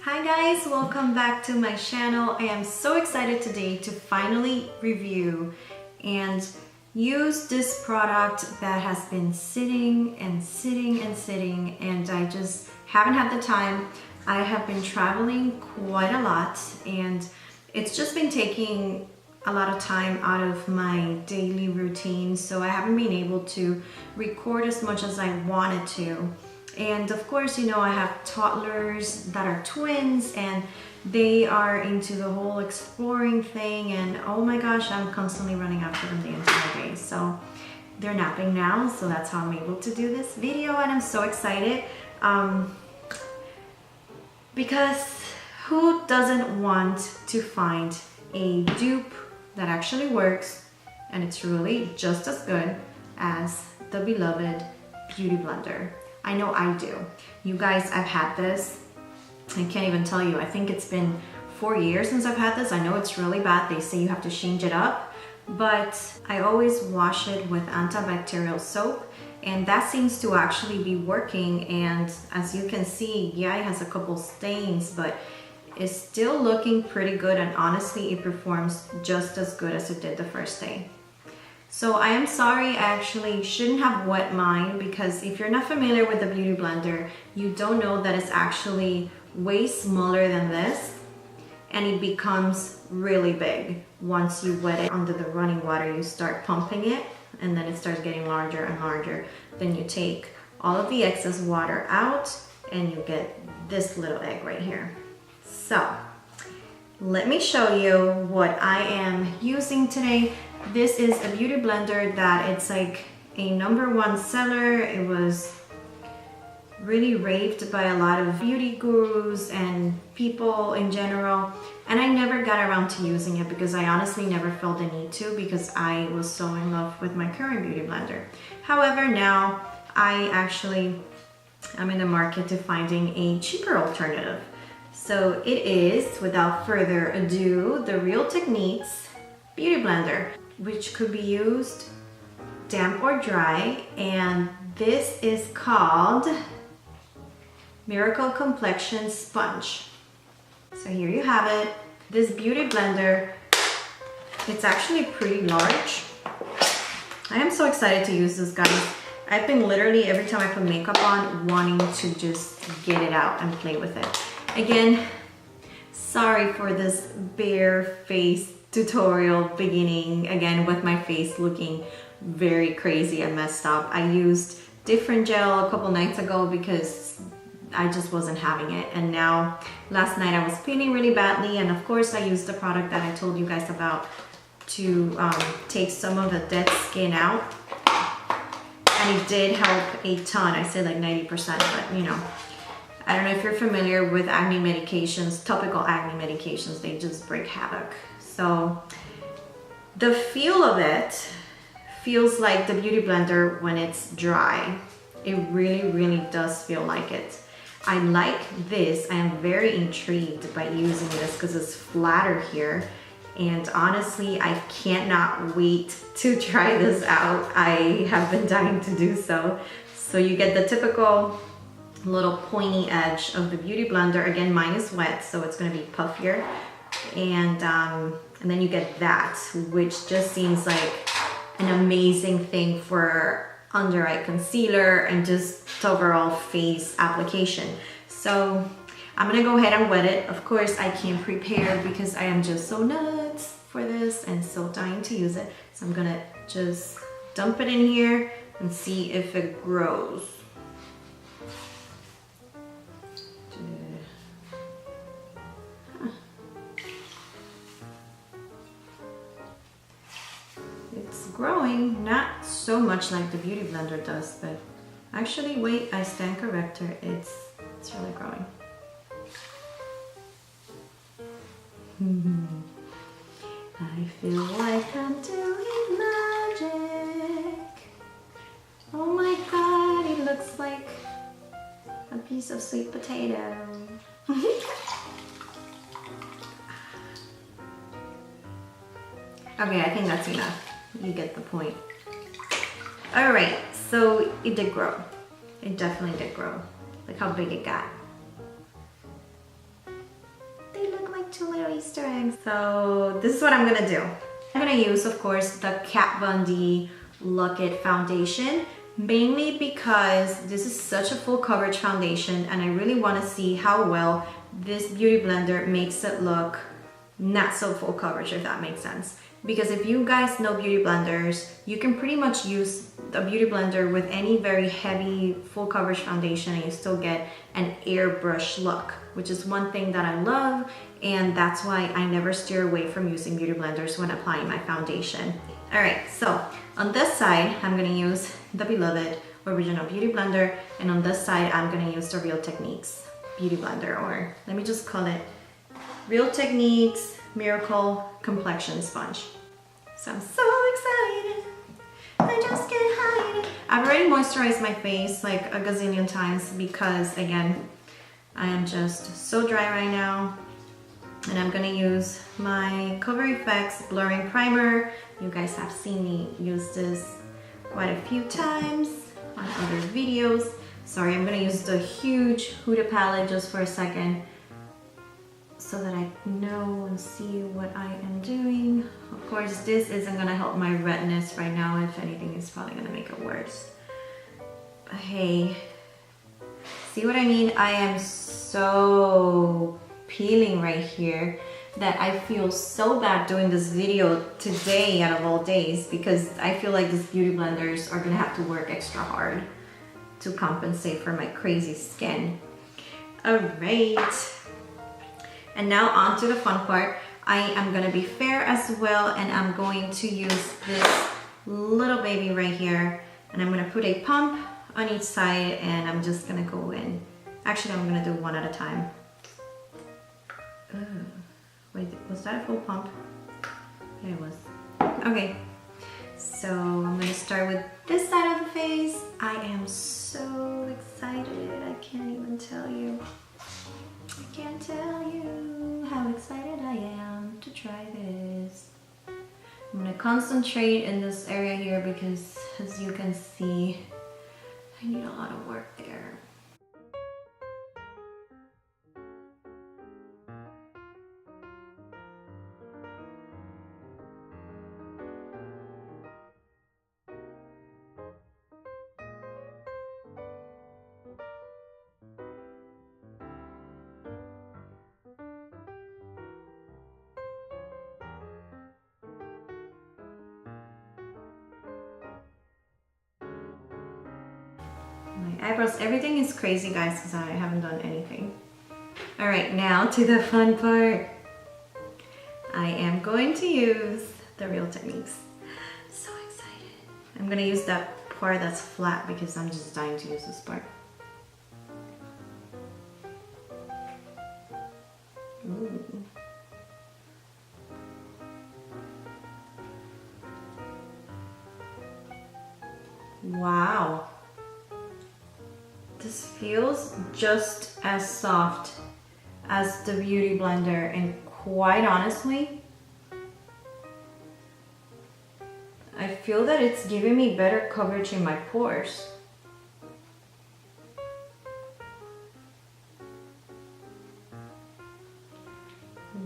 Hi guys, welcome back to my channel. I am so excited today to finally review and use this product that has been sitting and I just haven't had the time. I have been traveling quite a lot and it's just been taking a lot of time out of my daily routine, so I haven't been able to record as much as I wanted to. And of course, you know, I have toddlers that are twins and they are into the whole exploring thing, and oh my gosh, I'm constantly running after them the entire day. So they're napping now, so that's how I'm able to do this video, and I'm so excited because who doesn't want to find a dupe that actually works and it's really just as good as the beloved Beauty Blender? I know I do. You guys, I've had this. I can't even tell you. I think it's been 4 years since I've had this. I know it's really bad. They say you have to change it up, but I always wash it with antibacterial soap, and that seems to actually be working. And as you can see, yeah, it has a couple stains, but it's still looking pretty good, and honestly, it performs just as good as it did the first day. So I am sorry, I actually shouldn't have wet mine, because if you're not familiar with the Beauty Blender, you don't know that it's actually way smaller than this, and it becomes really big. Once you wet it under the running water, you start pumping it, and then it starts getting larger and larger. Then you take all of the excess water out, and you get this little egg right here. So let me show you what I am using today. This is a Beauty Blender that it's like a #1 seller. It was really raved by a lot of beauty gurus and people in general, and I never got around to using it because I honestly never felt the need to, because I was so in love with my current Beauty Blender. However, now I'm in the market to finding a cheaper alternative. So it is, without further ado, the Real Techniques Beauty Blender, which could be used damp or dry, and this is called Miracle Complexion Sponge. So here you have it. This Beauty Blender, it's actually pretty large. I am so excited to use this, guys. I've been literally, every time I put makeup on, wanting to just get it out and play with it. Again, sorry for this bare face tutorial beginning, again with my face looking very crazy and messed up. I used different gel a couple nights ago because I just wasn't having it, and now last night I was peeling really badly, and of course I used the product that I told you guys about to take some of the dead skin out, and it did help a ton. I said like 90%, but you know, I don't know if you're familiar with acne medications, topical acne medications, they just break havoc. So the feel of it feels like the Beauty Blender when it's dry. It really does feel like it. I like this. I am very intrigued by using this because it's flatter here. And honestly, I cannot wait to try this out. I have been dying to do so. So you get the typical little pointy edge of the Beauty Blender. Again, mine is wet, so it's gonna be puffier. And then you get that, which just seems like an amazing thing for under eye concealer and just overall face application. So I'm gonna go ahead and wet it. Of course, I can't prepare because I am just so nuts for this and so dying to use it. So I'm gonna just dump it in here and see if it grows. It's growing, not so much like the Beauty Blender does, but actually, wait, I stand corrected. It's really growing. I feel like I'm doing magic. Oh my God, it looks like a piece of sweet potato. Okay, I think that's enough. You get the point. All right, so it did grow. It definitely did grow. Look how big it got. two little Easter eggs. So this is what I'm gonna do. I'm gonna use, of course, the Kat Von D Look It foundation, mainly because this is such a full coverage foundation and I really want to see how well this beauty blender makes it look not so full coverage, if that makes sense. Because if you guys know beauty blenders, you can pretty much use a beauty blender with any very heavy full coverage foundation and you still get an airbrush look, which is one thing that I love, and that's why I never steer away from using beauty blenders when applying my foundation. All right, so on this side, I'm gonna use the beloved Original Beauty Blender, and on this side, I'm gonna use the Real Techniques Beauty Blender, or let me just call it Real Techniques Miracle Complexion Sponge. So I'm so excited, I just can't hide it. I've already moisturized my face like a gazillion times because, again, I am just so dry right now. And I'm gonna use my Cover FX Blurring Primer. You guys have seen me use this quite a few times on other videos. Sorry, I'm gonna use the huge Huda palette just for a second so that I know and see what I am doing. Of course, this isn't gonna help my redness right now. If anything, it's probably gonna make it worse. But hey, see what I mean? I am so peeling right here that I feel so bad doing this video today out of all days, because I feel like these beauty blenders are gonna have to work extra hard to compensate for my crazy skin. All right, and now on to the fun part. I am gonna be fair as well, and I'm going to use this little baby right here, and I'm gonna put a pump on each side, and I'm just gonna go in. Actually, I'm gonna do one at a time. Wait, was that a full pump? Yeah, it was. Okay, so I'm gonna start with this side of the face. I am so excited, I can't even tell you. I can't tell you how excited I am to try this. I'm gonna concentrate in this area here because, as you can see, I need a lot of work there. My eyebrows, everything is crazy, guys, because I haven't done anything. All right, now to the fun part. I am going to use the Real Techniques. So excited. I'm gonna use that part that's flat because I'm just dying to use this part. Ooh. Wow. This feels just as soft as the Beauty Blender, and quite honestly, I feel that it's giving me better coverage in my pores.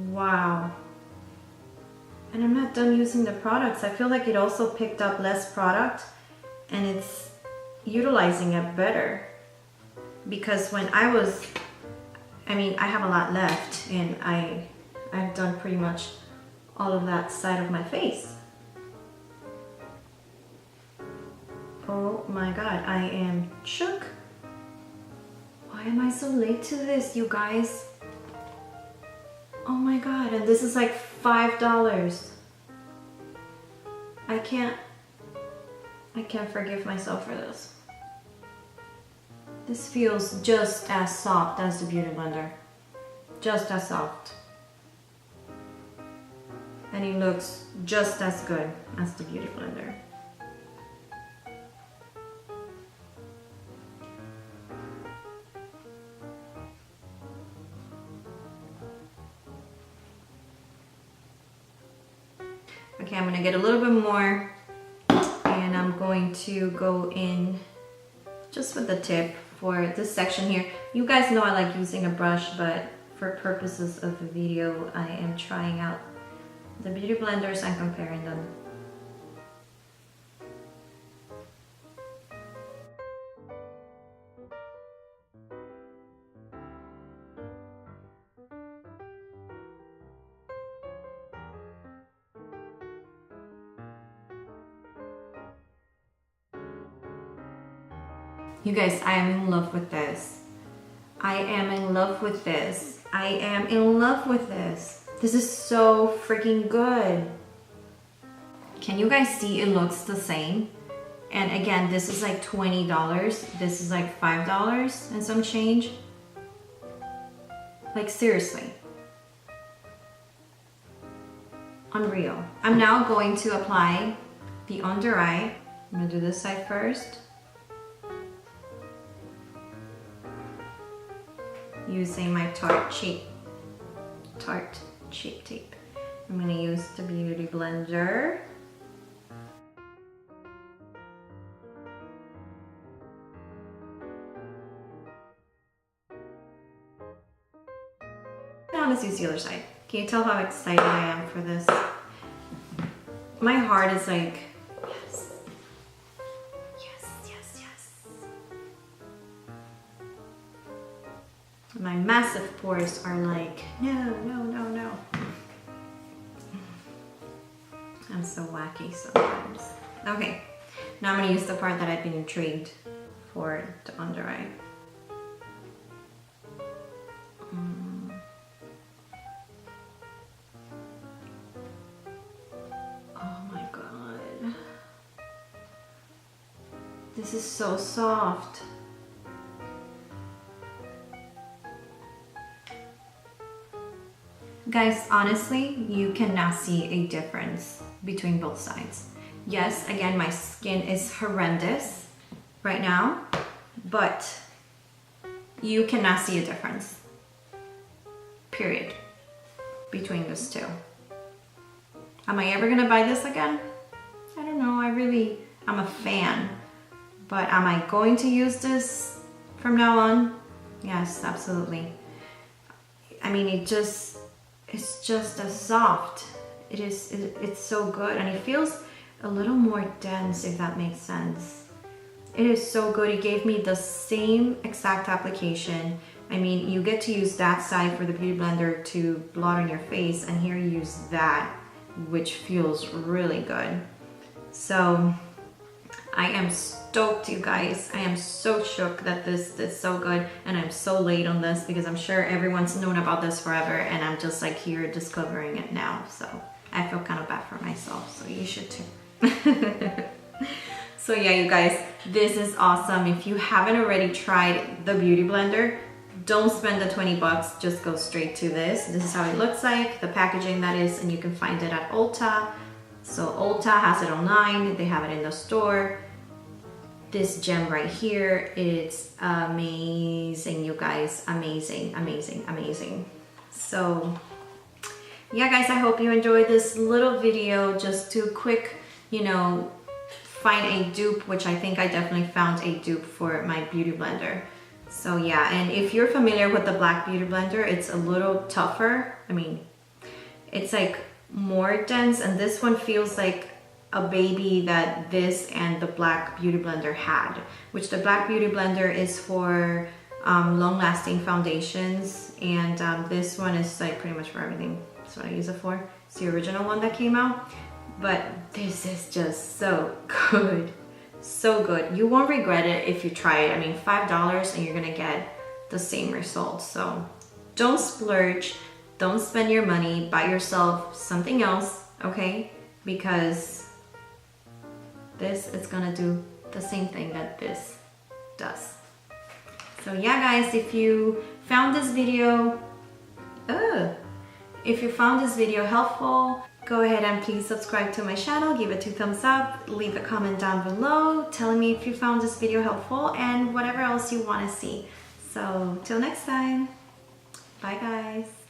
Wow. And I'm not done using the products. I feel like it also picked up less product and it's utilizing it better. Because when I have a lot left, and I've done pretty much all of that side of my face. Oh my God, I am shook. Why am I so late to this, you guys? Oh my God, and this is like $5. I can't forgive myself for this. This feels just as soft as the Beauty Blender. Just as soft. And it looks just as good as the Beauty Blender. Okay, I'm gonna get a little bit more, and I'm going to go in just with the tip for this section here. You guys know I like using a brush, but for purposes of the video, I am trying out the beauty blenders and comparing them. You guys, I am in love with this. I am in love with this. I am in love with this. This is so freaking good. Can you guys see it looks the same? And again, this is like $20. This is like $5 and some change. Like seriously. Unreal. I'm now going to apply the under eye. I'm gonna do this side first. Using my Tarte Shape Tape. I'm gonna use the Beauty Blender. Now let's use the other side. Can you tell how excited I am for this? My heart is like, yes, yes, yes, yes. My massive pores are like, no, no, no, no. I'm so wacky sometimes. Okay, now I'm gonna use the part that I've been intrigued for the under eye. Oh my God. This is so soft. Guys, honestly, you can now see a difference between both sides. Yes, again, my skin is horrendous right now, but you can now see a difference, period, between those two. Am I ever gonna buy this again? I don't know, I'm a fan, but am I going to use this from now on? Yes, absolutely. I mean, it's just as soft. It's so good, and it feels a little more dense, if that makes sense. It is so good. It gave me the same exact application. I mean, you get to use that side for the Beauty Blender to blot on your face, and here you use that, which feels really good. So I am stoked, you guys. I am so shook that this is so good, and I'm so late on this because I'm sure everyone's known about this forever, and I'm just like here discovering it now. So I feel kind of bad for myself, so you should too. So yeah, you guys, this is awesome. If you haven't already tried the Beauty Blender, don't spend the 20 bucks, just go straight to this. This is how it looks like, the packaging that is, and you can find it at Ulta. So Ulta has it online, they have it in the store. This gem right here, it's amazing, you guys. Amazing, amazing, amazing. So yeah, guys, I hope you enjoyed this little video, just to quick, you know, find a dupe, which I think I definitely found a dupe for my Beauty Blender. So yeah, and if you're familiar with the black Beauty Blender, it's a little tougher. I mean, it's like more dense, and this one feels like a baby that this and the black Beauty Blender had, which the black Beauty Blender is for long-lasting foundations, and this one is like pretty much for everything. That's what I use it for. It's the original one that came out, but this is just so good. So good. You won't regret it if you try it. I mean, $5 and you're gonna get the same results. So don't splurge, don't spend your money, buy yourself something else, okay? Because this is gonna do the same thing that this does. So yeah, guys, if you found this video helpful, go ahead and please subscribe to my channel, give it 2 thumbs up, leave a comment down below telling me if you found this video helpful and whatever else you want to see. So till next time, bye guys.